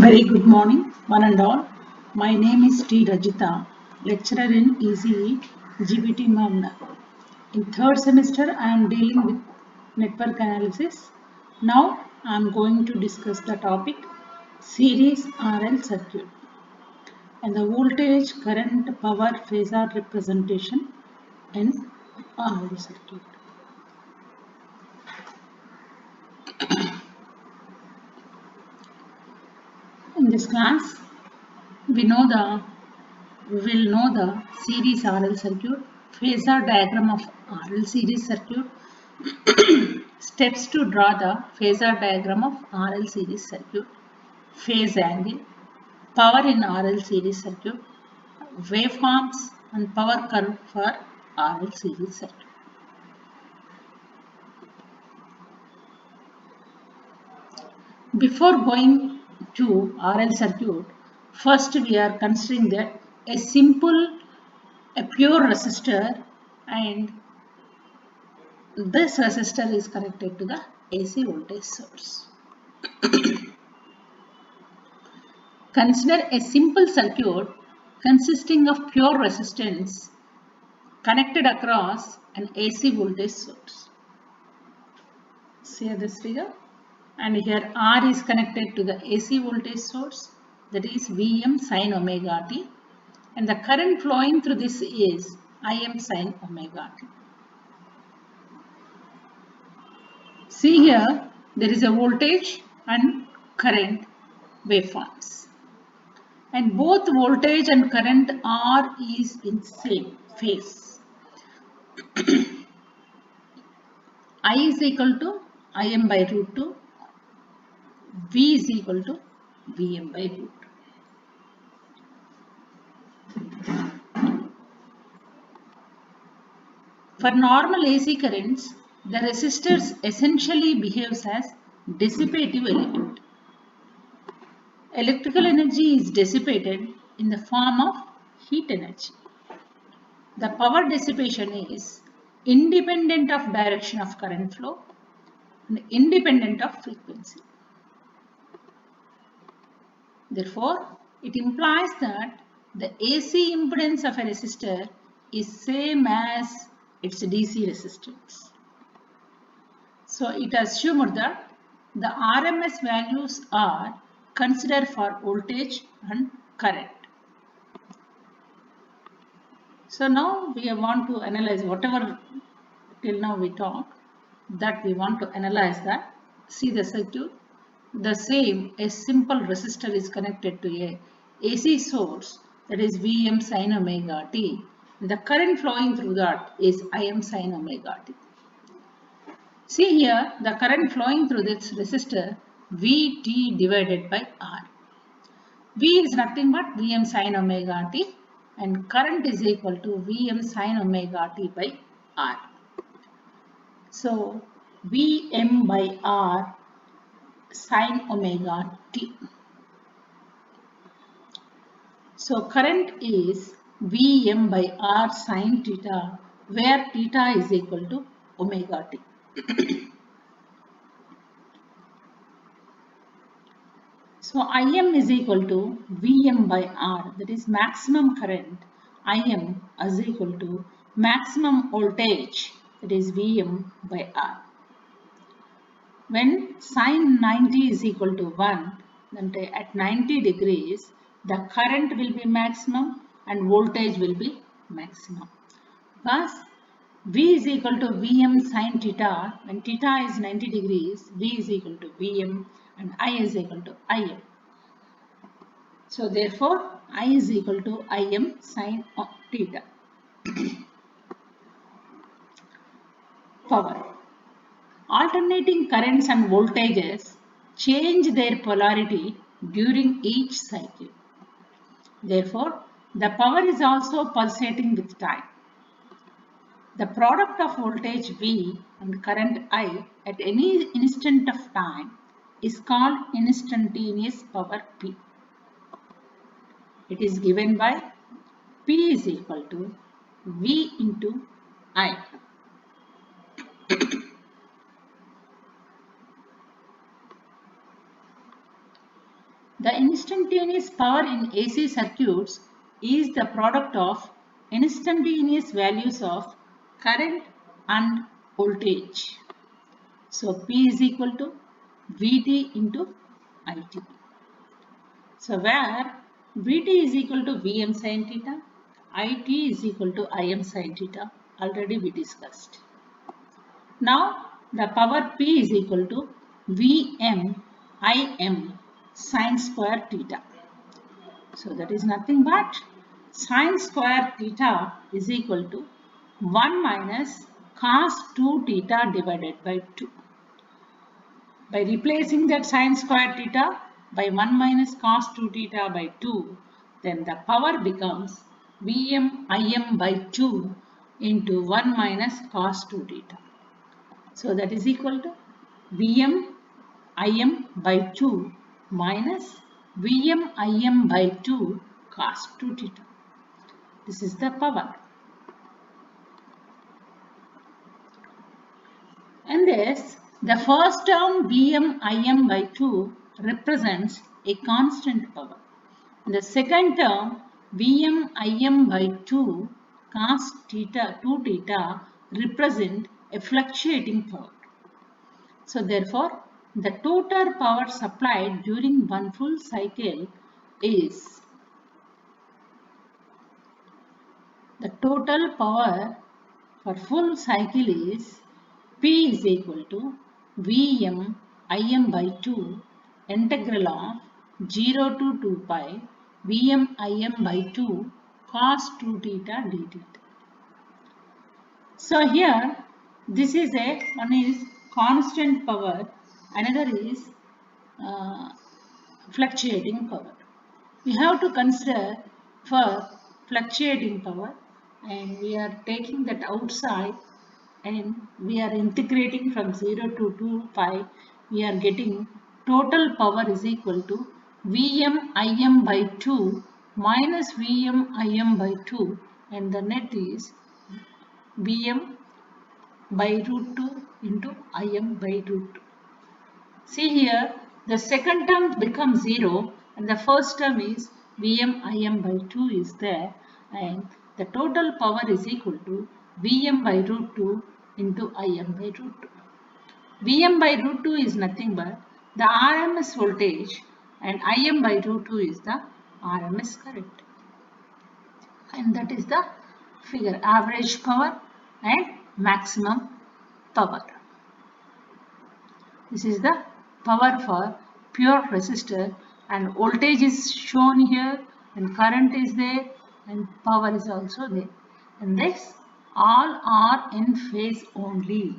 Very good morning, one and all. My name is T. Rajita, lecturer in ECE GBT Mamna. In third semester, I am dealing with network analysis. Now, I am going to discuss the topic series RL circuit and the voltage, current, power, phasor representation in RL circuit. In this class, we will know the series RL circuit, phasor diagram of RL series circuit, steps to draw the phasor diagram of RL series circuit, phase angle, power in RL series circuit, waveforms and power curve for RL series circuit. Before going to RL circuit, first we are considering that a pure resistor, and this resistor is connected to the AC voltage source. Consider a simple circuit consisting of pure resistance connected across an AC voltage source. See this figure? And here R is connected to the AC voltage source, that is Vm sin omega t, and the current flowing through this is Im sin omega t. See here, there is a voltage and current waveforms, and both voltage and current R is in same phase. I is equal to Im by root 2, V is equal to Vm by root 2. For normal AC currents, the resistor essentially behaves as dissipative element. Electrical energy is dissipated in the form of heat energy. The power dissipation is independent of direction of current flow and independent of frequency. Therefore, it implies that the AC impedance of a resistor is same as its DC resistance. So, it assumed that the RMS values are considered for voltage and current. So, now we want to analyze whatever till now we talked, that we want to analyze that. See the circuit. The same, a simple resistor is connected to a AC source, that is Vm sin omega t. The current flowing through that is Im sin omega t. See here, the current flowing through this resistor Vt divided by R. V is nothing but Vm sin omega t, and current is equal to Vm sin omega t by R. So, Vm by R sin omega t. So, current is Vm by R sin theta, where theta is equal to omega t. So, Im is equal to Vm by R, that is maximum current. Im is equal to maximum voltage, that is Vm by R. When sin 90 is equal to 1, then at 90 degrees, the current will be maximum and voltage will be maximum. Thus, V is equal to Vm sin theta. When theta is 90 degrees, V is equal to Vm and I is equal to Im. So, therefore, I is equal to Im sin theta. Power. Alternating currents and voltages change their polarity during each cycle. Therefore, the power is also pulsating with time. The product of voltage V and current I at any instant of time is called instantaneous power P. It is given by P is equal to V into I. The instantaneous power in AC circuits is the product of instantaneous values of current and voltage. So P is equal to Vt into It. So where Vt is equal to Vm sin theta, It is equal to Im sin theta, already we discussed. Now the power P is equal to Vm Im sin square theta. So that is nothing but sin square theta is equal to 1 minus cos 2 theta divided by 2. By replacing that sin square theta by 1 minus cos 2 theta by 2, then the power becomes Vm Im by 2 into 1 minus cos 2 theta. So that is equal to Vm Im by 2 minus Vm Im by 2 cos 2 theta. This is the power. In this, the first term Vm Im by 2 represents a constant power. The second term Vm Im by 2 cos theta 2 theta represent a fluctuating power. So therefore, the total power supplied during one full cycle is the total power for full cycle is P is equal to Vm Im by 2 integral of 0 to 2 pi Vm Im by 2 cos 2 theta dt. So here this is one is constant power, another is fluctuating power. We have to consider for fluctuating power, and we are taking that outside and we are integrating from 0 to 2 pi. We are getting total power is equal to Vm Im by 2 minus Vm Im by 2, and the net is Vm by root 2 into Im by root 2. See here, the second term becomes 0 and the first term is Vm Im by 2 is there, and the total power is equal to Vm by root 2 into Im by root 2. Vm by root 2 is nothing but the RMS voltage, and Im by root 2 is the RMS current. And that is the figure, average power and maximum power. This is the power for pure resistor, and voltage is shown here and current is there and power is also there. And this all are in phase only.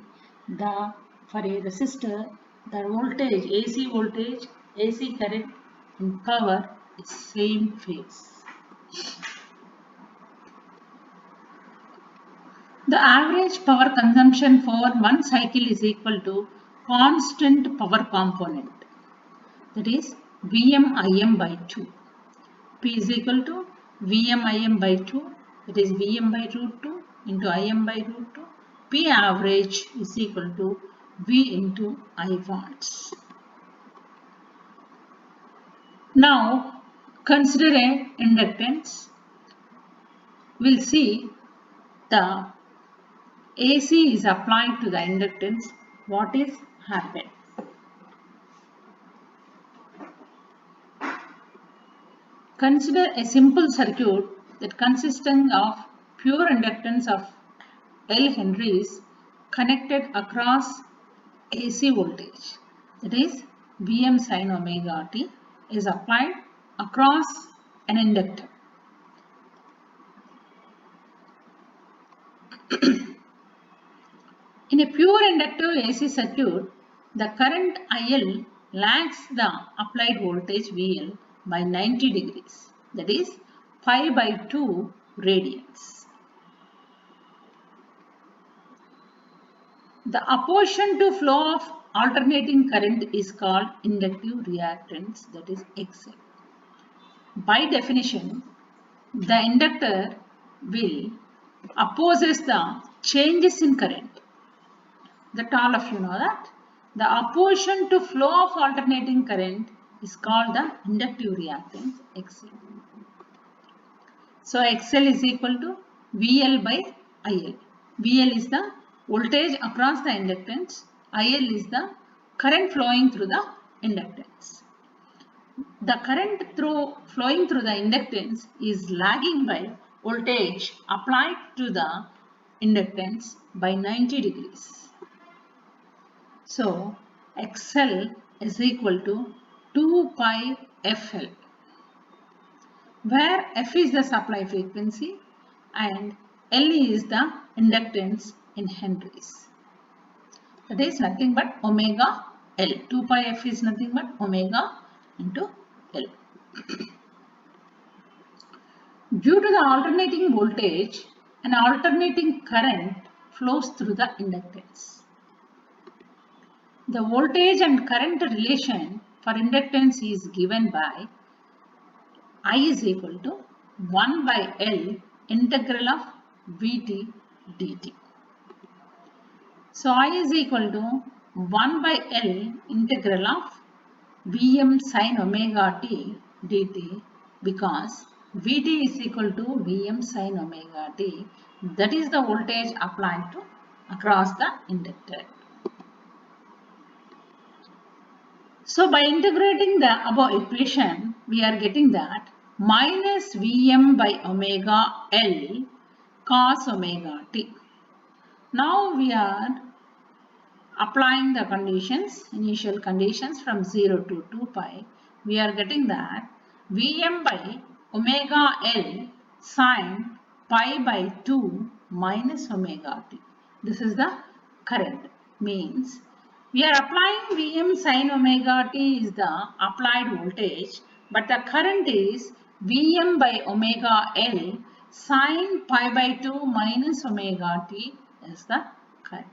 For a resistor, the voltage, AC current and power is same phase. The average power consumption for one cycle is equal to constant power component, that is Vm Im by 2. P is equal to Vm Im by 2, that is Vm by root 2 into Im by root 2. P average is equal to V into I watts. Now consider a inductance. We'll see the AC is applied to the inductance. What is happened? Consider a simple circuit that consisting of pure inductance of L henries connected across AC voltage, that is Vm sin omega t, is applied across an inductor. In a pure inductive AC circuit, the current IL lags the applied voltage VL by 90 degrees, that is pi by 2 radians. The opposition to flow of alternating current is called inductive reactance, that is XL. By definition, the inductor will opposes the changes in current. That all of you know that. The opposition to flow of alternating current is called the inductive reactance XL. So XL is equal to VL by IL. VL is the voltage across the inductance. IL is the current flowing through the inductance. The current flowing through the inductance is lagging by voltage applied to the inductance by 90 degrees. So XL is equal to 2 pi FL, where F is the supply frequency and L is the inductance in henries. That is nothing but omega L. 2 pi F is nothing but omega into L. Due to the alternating voltage, an alternating current flows through the inductance. The voltage and current relation for inductance is given by I is equal to 1 by L integral of Vt dt. So I is equal to 1 by L integral of Vm sin omega t dt, because Vt is equal to Vm sin omega t, that is the voltage applied to across the inductor. So by integrating the above equation, we are getting that minus Vm by omega L cos omega t. Now we are applying the conditions, initial conditions from 0 to 2 pi. We are getting that Vm by omega L sin pi by 2 minus omega t. This is the current. Means we are applying Vm sin omega t is the applied voltage, but the current is Vm by omega L sin pi by 2 minus omega t is the current.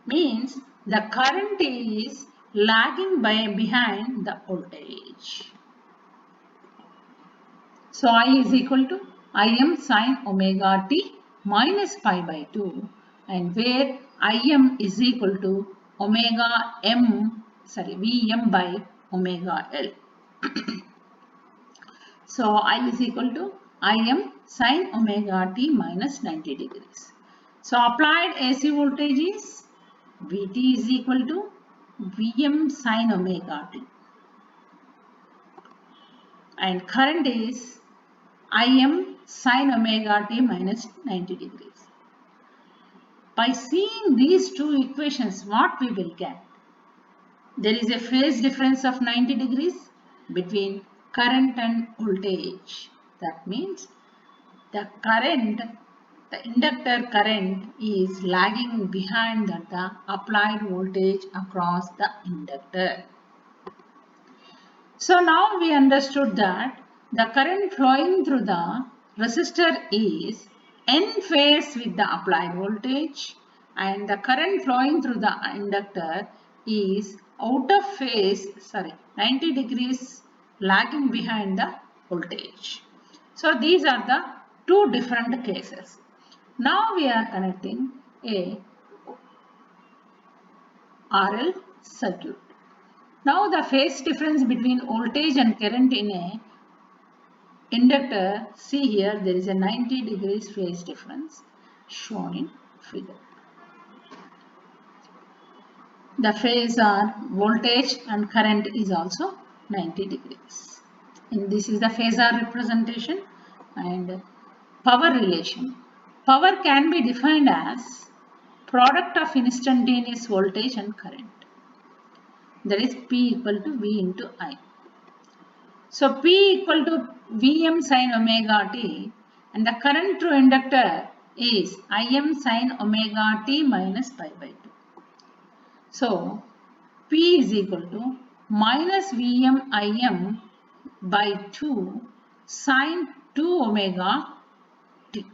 Means the current is lagging behind the voltage. So I is equal to Im sin omega t minus pi by 2, and where Im is equal to Vm by omega L. So I is equal to Im sin omega t minus 90 degrees. So applied AC voltage is Vt is equal to Vm sin omega t, and current is Im sin omega t minus 90 degrees. By seeing these two equations, what we will get? There is a phase difference of 90 degrees between current and voltage. That means the inductor current is lagging behind the applied voltage across the inductor. So now we understood that the current flowing through the resistor is in phase with the applied voltage, and the current flowing through the inductor is out of phase, 90 degrees lagging behind the voltage. So these are the two different cases. Now we are connecting a RL circuit. Now the phase difference between voltage and current in a inductor, see here there is a 90 degrees phase difference shown in figure. The phase or voltage and current is also 90 degrees. And this is the phasor representation. And power relation. Power can be defined as product of instantaneous voltage and current. That is P equal to V into I. So P equal to Vm sin omega t, and the current through inductor is Im sin omega t minus pi by 2. So P is equal to minus Vm Im by 2 sin 2 omega t.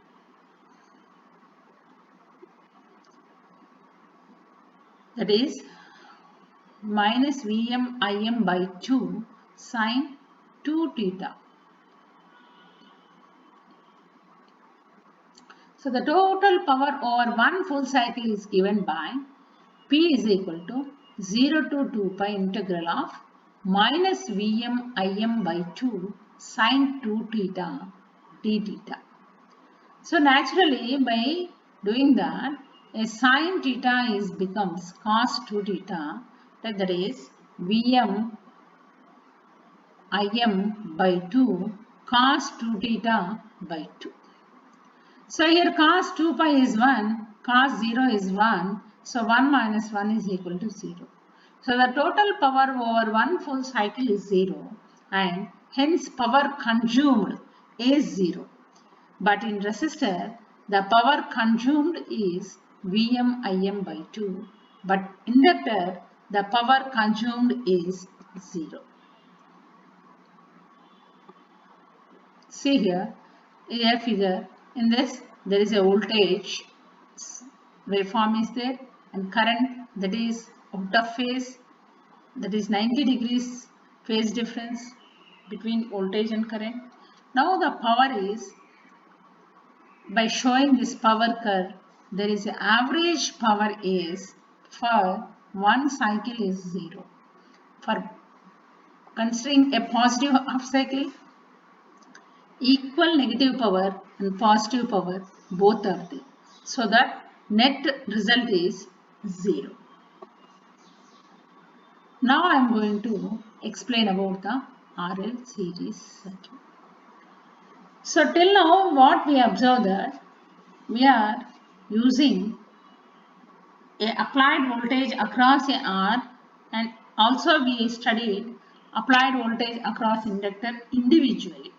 That is minus Vm Im by 2 sin 2 theta. So the total power over one full cycle is given by P is equal to 0 to 2 pi integral of minus Vm Im by 2 sine 2 theta d theta. So naturally by doing that, a sine theta becomes cos 2 theta, that is Vm Im by 2 cos 2 theta by 2. So here cos 2 pi is 1, cos 0 is 1, so 1 minus 1 is equal to 0. So the total power over one full cycle is 0 and hence power consumed is 0. But in resistor, the power consumed is Vm Im by 2, but inductor, the power consumed is 0. See here, in a figure, in this there is a voltage waveform is there and current that is out of phase, that is 90 degrees phase difference between voltage and current. Now the power is, by showing this power curve, there is an average power is for one cycle is 0. For considering a positive half cycle, equal negative power and positive power both are there. So that net result is 0. Now I am going to explain about the RL series circuit. So till now what we observed that we are using a applied voltage across a R, and also we studied applied voltage across inductor individually.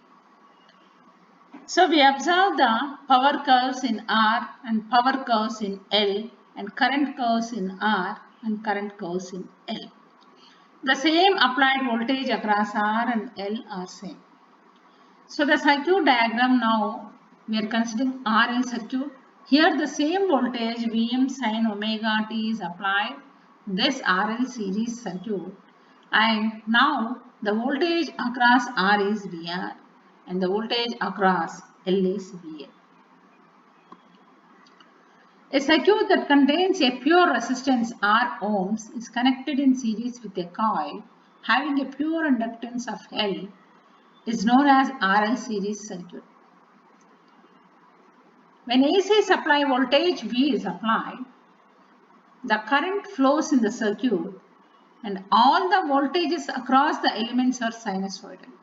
So we observe the power curves in R and power curves in L and current curves in R and current curves in L. The same applied voltage across R and L are same. So the circuit diagram now we are considering RL circuit. Here the same voltage Vm sin omega t is applied this RL series circuit, and now the voltage across R is VR and the voltage across L is VL. A circuit that contains a pure resistance R ohms is connected in series with a coil having a pure inductance of L is known as RL series circuit. When AC supply voltage V is applied, the current flows in the circuit and all the voltages across the elements are sinusoidal.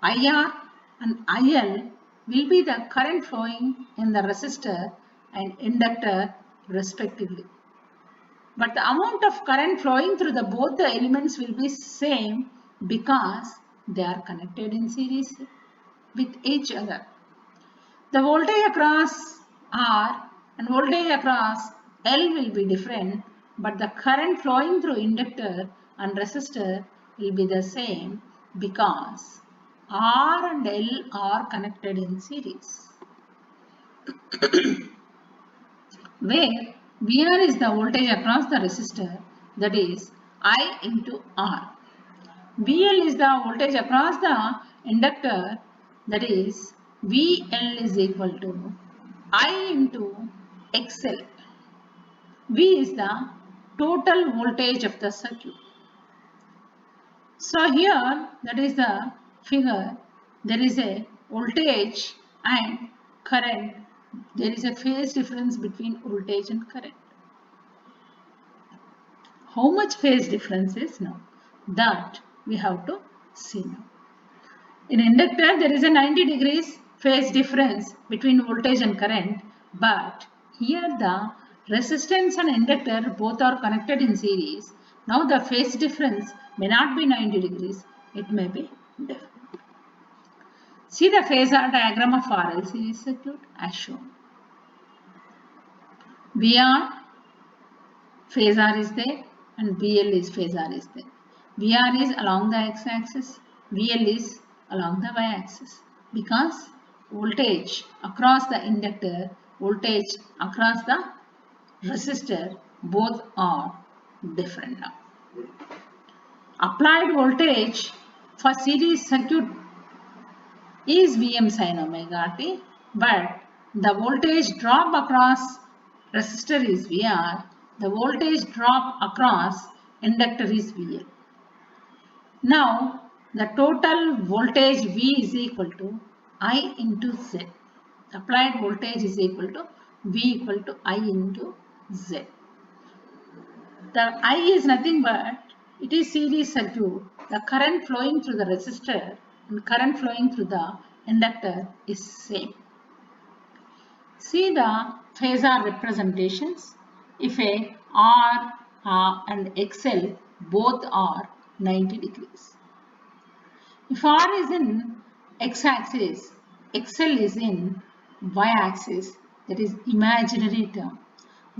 IR and IL will be the current flowing in the resistor and inductor respectively. But the amount of current flowing through both the elements will be same because they are connected in series with each other. The voltage across R and voltage across L will be different, but the current flowing through inductor and resistor will be the same because R and L are connected in series. Where VR is the voltage across the resistor, that is I into R. VL is the voltage across the inductor, that is VL is equal to I into XL. V is the total voltage of the circuit. So here, that is the figure, there is a voltage and current. There is a phase difference between voltage and current. How much phase difference is now? That we have to see now. In inductor, there is a 90 degrees phase difference between voltage and current, but here the resistance and inductor both are connected in series. Now the phase difference may not be 90 degrees, it may be different. See the phasor diagram of RL series circuit as shown. VR phasor is there and VL is phasor is there. VR is along the x-axis, VL is along the y-axis because voltage across the inductor, voltage across the resistor both are different now. Applied voltage for series circuit is Vm sin omega t, but the voltage drop across resistor is VR, the voltage drop across inductor is VL. Now the total voltage V is equal to I into Z. Applied voltage is equal to V equal to I into Z. The I is nothing but it is series circuit. The current flowing through the resistor and current flowing through the inductor is same. See the phasor representations. If a R and XL both are 90 degrees. If R is in x-axis, XL is in y-axis, that is imaginary term.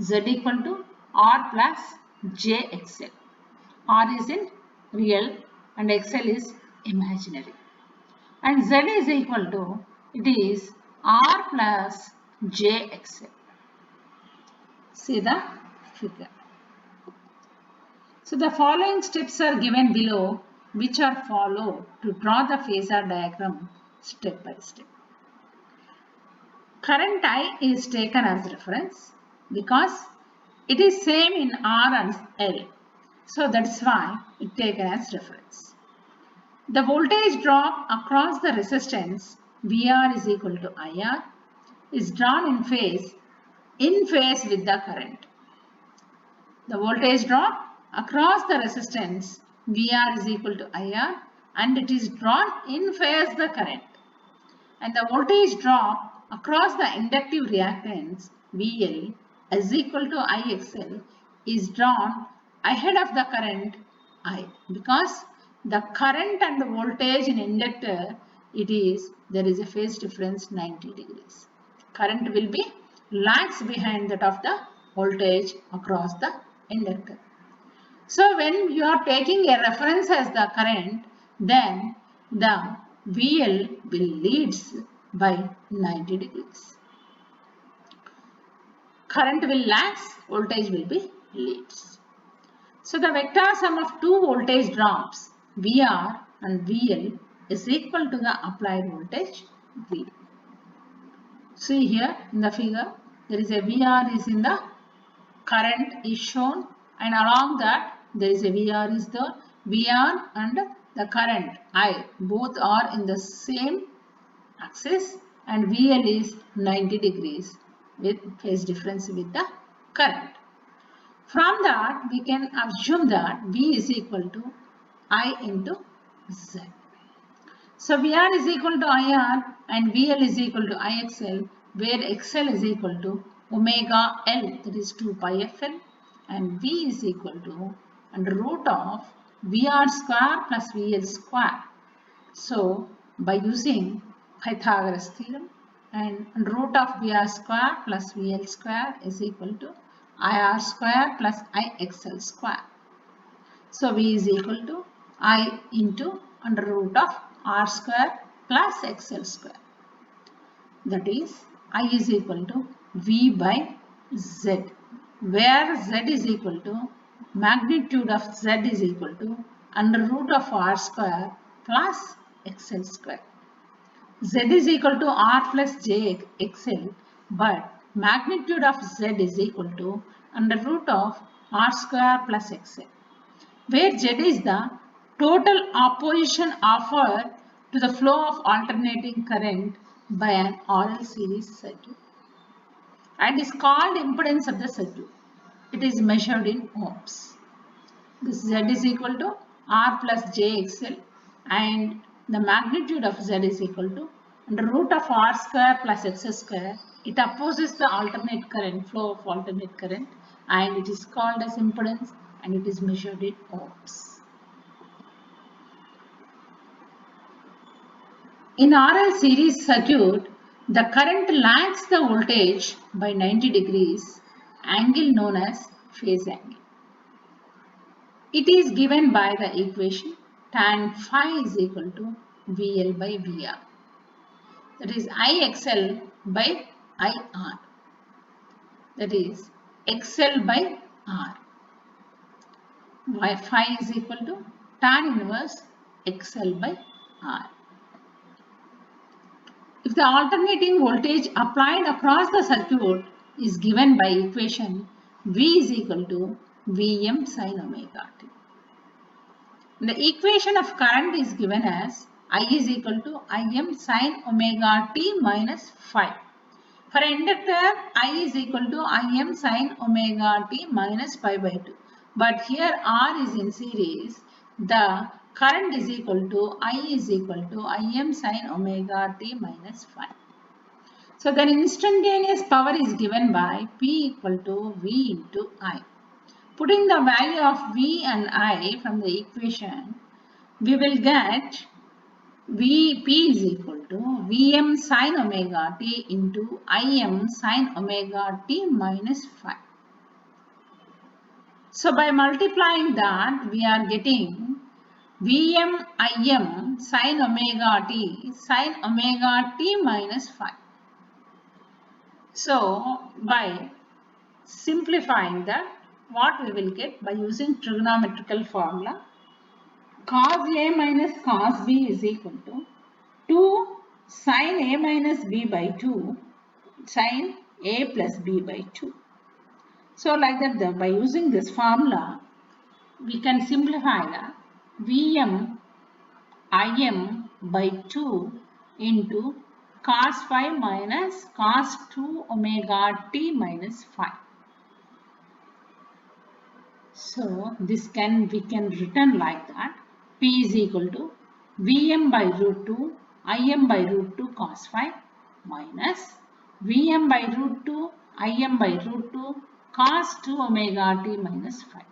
Z equal to R plus JXL. R is in real and XL is imaginary. And Z is equal to, it is R plus JXL. See the figure. So the following steps are given below, which are followed to draw the phasor diagram step by step. Current I is taken as reference because it is same in R and L. So that's why it taken as reference. The voltage drop across the resistance VR is equal to IR is drawn in phase with the current. The voltage drop across the resistance VR is equal to IR and it is drawn in phase the current. And the voltage drop across the inductive reactance VL is equal to IXL is drawn ahead of the current I, because the current and the voltage in inductor, there is a phase difference 90 degrees. Current will be lags behind that of the voltage across the inductor. So when you are taking a reference as the current, then the VL will leads by 90 degrees. Current will lags, voltage will be leads. So the vector sum of two voltage drops VR and VL is equal to the applied voltage V. See here in the figure, there is a VR is in the current is shown, and along that there is a VR is the VR and the current I both are in the same axis, and VL is 90 degrees with phase difference with the current. From that we can assume that V is equal to I into Z. So VR is equal to IR and VL is equal to IXL, where XL is equal to omega L, that is 2 pi FL, and V is equal to under root of VR square plus VL square. So by using Pythagoras theorem, and under root of VR square plus VL square is equal to IR square plus IXL square. So V is equal to I into under root of R square plus XL square. That is I is equal to V by Z, where Z is equal to magnitude of Z is equal to under root of R square plus XL square. Z is equal to R plus JXL, but magnitude of Z is equal to under root of R square plus XL, where Z is the total opposition offered to the flow of alternating current by an RL series circuit and is called impedance of the circuit. It is measured in ohms. This Z is equal to R plus JXL, and the magnitude of Z is equal to under root of R square plus X square. It opposes the alternate current, flow of alternate current, and it is called as impedance, and it is measured in ohms. In RL series circuit, the current lags the voltage by 90 degrees, angle known as phase angle. It is given by the equation tan phi is equal to VL by VR. That is IXL by IR. That is XL by R. Phi is equal to tan inverse XL by R. If the alternating voltage applied across the circuit is given by equation V is equal to Vm sin omega t. The equation of current is given as I is equal to Im sin omega t minus phi. For inductor, I is equal to Im sin omega t minus pi by 2. But here R is in series. The current is equal to I is equal to Im sin omega t minus phi. So then instantaneous power is given by P equal to V into I. Putting the value of V and I from the equation, we will get P is equal to Vm sin omega t into Im sin omega t minus phi. So by multiplying that, we are getting Vm Im sin omega t minus phi. So by simplifying that, what we will get by using trigonometrical formula, cos A minus cos B is equal to 2 sin A minus B by 2 sin A plus B by 2. So like that, by using this formula, we can simplify that Vm Im by 2 into cos phi minus cos 2 omega t minus phi. So this we can written like that. P is equal to Vm by root 2 Im by root 2 cos phi minus Vm by root 2 Im by root 2 cos 2 omega t minus phi.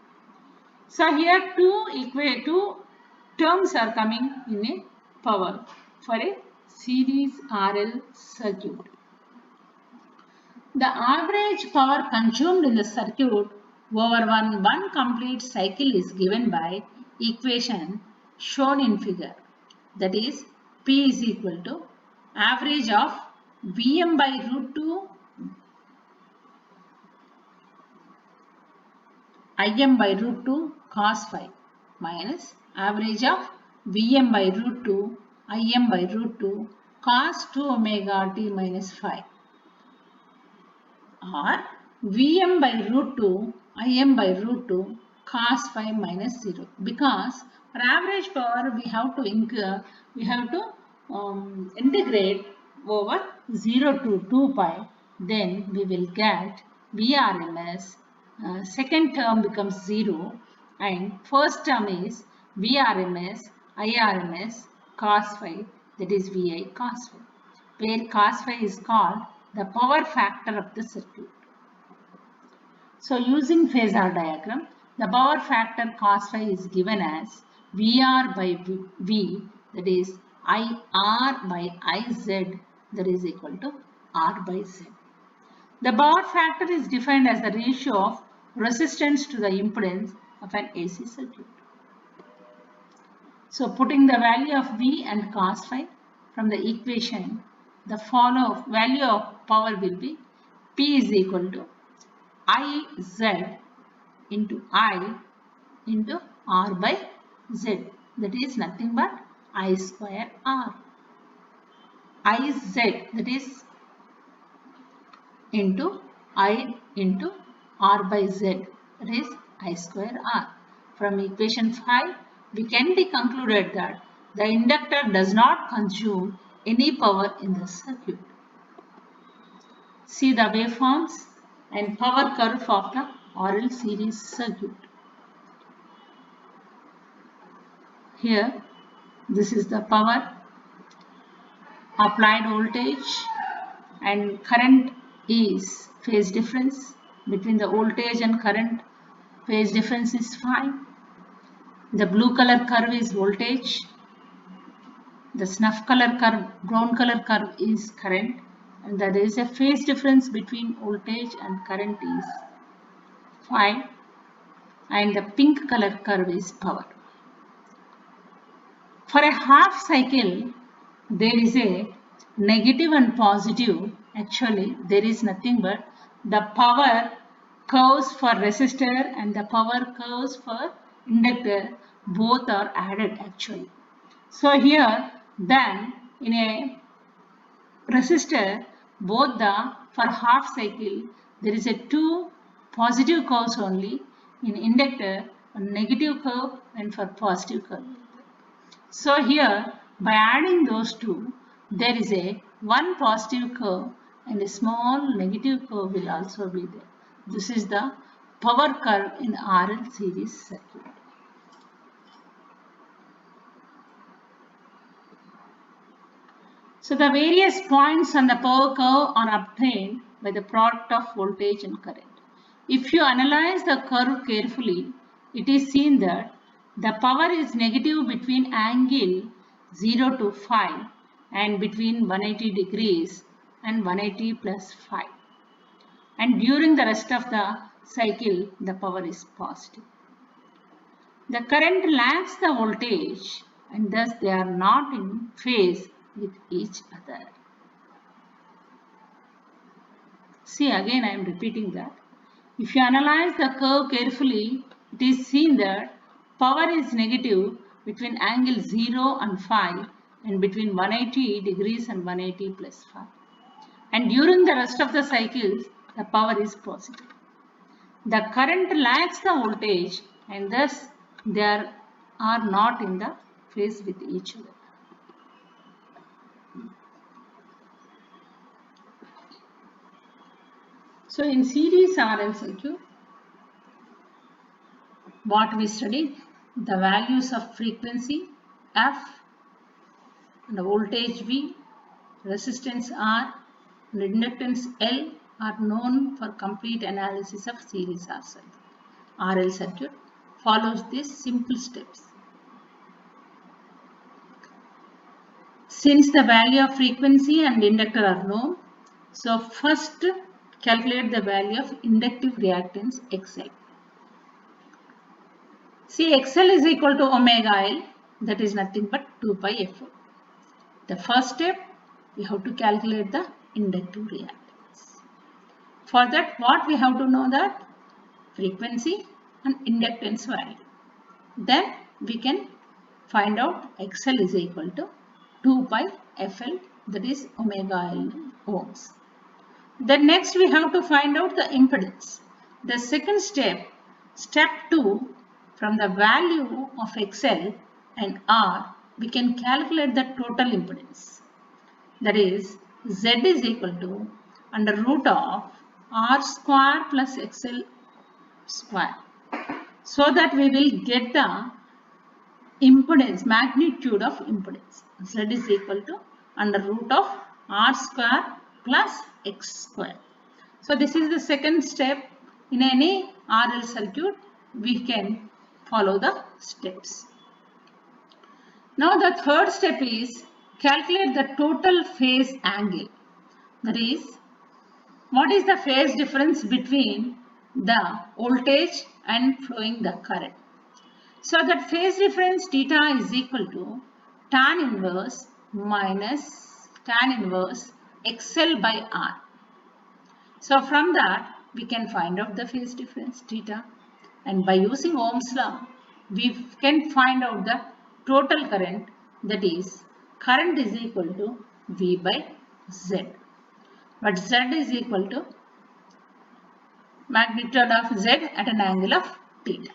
So here two terms are coming in a power for a series RL circuit. The average power consumed in the circuit over one complete cycle is given by equation shown in figure. That is, P is equal to average of Vm by root 2 Im by root 2 cos phi minus average of Vm by root 2 Im by root 2 cos 2 omega t minus phi, or Vm by root 2 Im by root 2 cos phi minus 0, because for average power we have to integrate over 0 to 2 pi, then we will get Vrms. Second term becomes 0 and first term is Vrms Irms cos phi, that is Vi cos phi, where cos phi is called the power factor of the circuit. So using phasor diagram, the power factor cos phi is given as VR by V, that is IR by IZ, that is equal to R by Z. The power factor is defined as the ratio of resistance to the impedance of an AC circuit. So putting the value of V and cos phi from the equation, the value of power will be P is equal to IZ into I into R by Z, that is nothing but I square R. IZ, that is into I into R by Z, that is I square R. From equation 5, we can be concluded that the inductor does not consume any power in the circuit. See the waveforms and power curve of the RL series circuit. Here, this is the power, applied voltage, and current is phase difference between the voltage and current. Phase difference is phi. The blue color curve is voltage. The snuff color curve, brown color curve is current. And there is a phase difference between voltage and current is phi. And the pink color curve is power. For a half cycle, there is a negative and positive. Actually, there is nothing but the power curves for resistor and the power curves for inductor, both are added actually. So here, then in a resistor, both for half cycle, there is a two positive curves only. In inductor, a negative curve and for positive curve. So here, by adding those two, there is a one positive curve and a small negative curve will also be there. This is the power curve in RL series circuit. So the various points on the power curve are obtained by the product of voltage and current. If you analyze the curve carefully, it is seen that the power is negative between angle 0 to 5 and between 180 degrees and 180 plus 5. And during the rest of the cycle, the power is positive. The current lags the voltage and thus they are not in phase with each other. See, again I am repeating that. If you analyze the curve carefully, it is seen that power is negative between angle 0 and 5 and between 180 degrees and 180 plus 5. And during the rest of the cycles, the power is positive. The current lags the voltage and thus they are not in the phase with each other. So in series RL circuit, what we studied, the values of frequency F and voltage V, resistance R and inductance L are known for complete analysis of series RL circuit. Follows these simple steps. Since the value of frequency and inductor are known, so first calculate the value of inductive reactance XL. See, XL is equal to omega L, that is nothing but 2 pi Fl. The first step, we have to calculate the inductive reactance. For that, what we have to know that frequency and inductance value. Then we can find out XL is equal to 2 pi Fl, that is omega L ohms. Then next we have to find out the impedance. The second step, step 2, from the value of XL and R, we can calculate the total impedance. That is, Z is equal to under root of R square plus XL square. So that we will get the impedance, magnitude of impedance. Z is equal to under root of R square plus X square. So this is the second step. In any RL circuit, we can follow the steps. Now the third step is calculate the total phase angle. That is, what is the phase difference between the voltage and flowing the current. So that phase difference theta is equal to tan inverse minus tan inverse XL by R. So from that we can find out the phase difference theta, and by using Ohm's law we can find out the total current, that is current is equal to V by Z. But Z is equal to magnitude of Z at an angle of theta.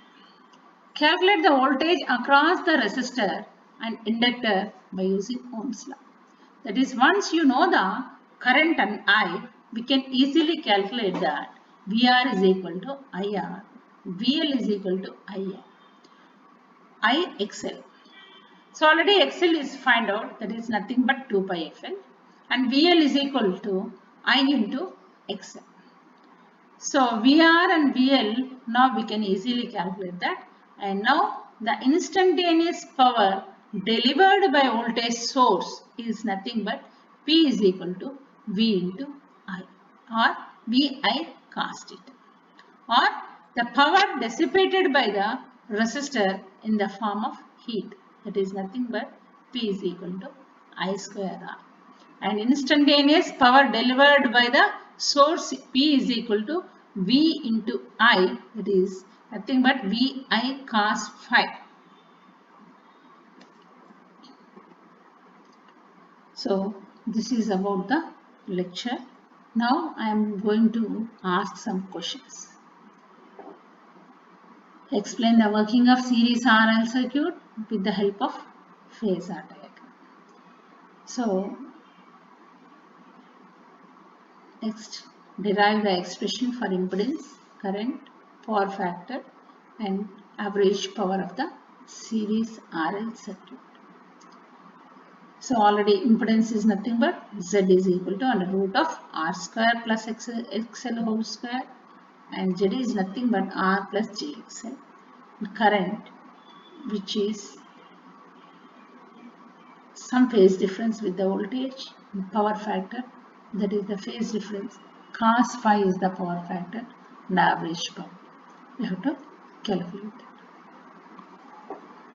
Calculate the voltage across the resistor and inductor by using Ohm's law. That is, once you know the current and I, we can easily calculate that VR is equal to IR, VL is equal to IXL. So already XL is find out, that is nothing but 2 pi FL, and VL is equal to I into XL. So VR and VL, now we can easily calculate that. And now the instantaneous power delivered by voltage source is nothing but P is equal to V into I, or VI cos theta, or the power dissipated by the resistor in the form of heat, that is nothing but P is equal to I square R. And instantaneous power delivered by the source P is equal to V into I, that is nothing but VI cos phi. So this is about the lecture. Now I am going to ask some questions. Explain the working of series RL circuit with the help of phasor diagram. So next, derive the expression for impedance, current, power factor and average power of the series RL circuit. So already impedance is nothing but Z is equal to under root of R square plus XL whole square, and Z is nothing but R plus JXL. Current, which is some phase difference with the voltage, power factor, that is the phase difference, cos phi is the power factor, and average power. We have to calculate.